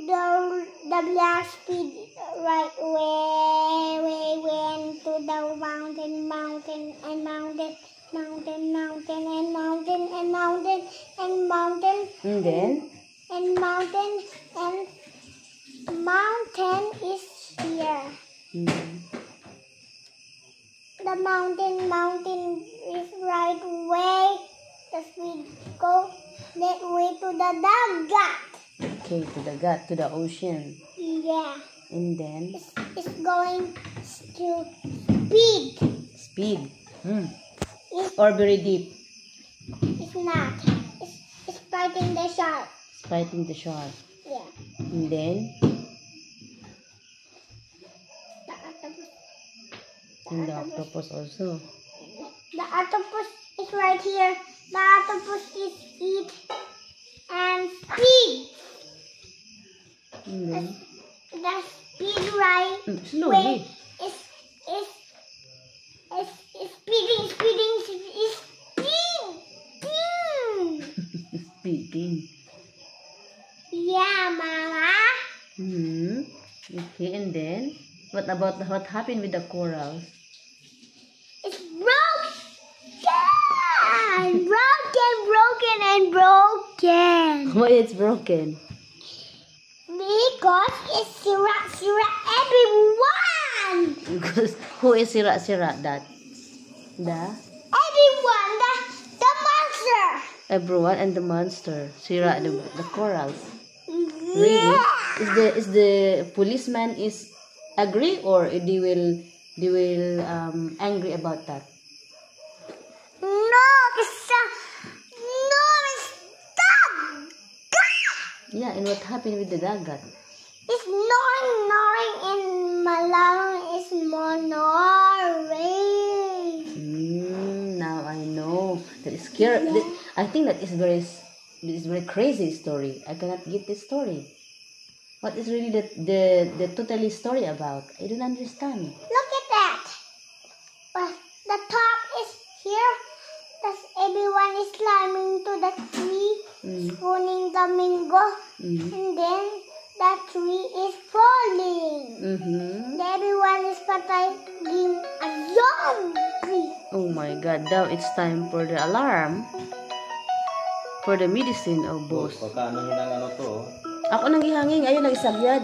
the black speed right way went to the mountain and mountain and mountain and mountain and mountain and mountain And then? and mountain and mountain is here. The mountain is right way. The speed go that way to the dagat. Okay, to the gut, to the ocean. Yeah. And then? It's going to speed. Speed. Or very deep. It's not. It's fighting the shark. It's fighting the shark. Yeah. And then? And the octopus also. The octopus is right here. The octopus is eat and speed. And then? The speed right Slowly. way is speeding. Speeding. Yeah, Mama. Okay, and then? What happened with the corals? It's broken. Why it's broken? Because it's sira everyone. Because who is sira that? Everyone, the monster. Everyone and the monster. Sira the corals. Yeah. Really? Is the policeman is agree or they will angry about that? No, stop. Yeah, and what happened with the dagat? It's gnawing in Malang is monorail. Now I know. That is scary. I think that is very crazy story. I cannot get this story. What is really the totally story about? I don't understand. Look at that. The top is here. Everyone is climbing to the tree, spawning the mango, and then the tree is falling. Everyone is fighting a zombie. Oh my God! Now it's time for the alarm. For the medicine of boss. Pagka ano to? Ako nang gihanging, ayun nang isagyad.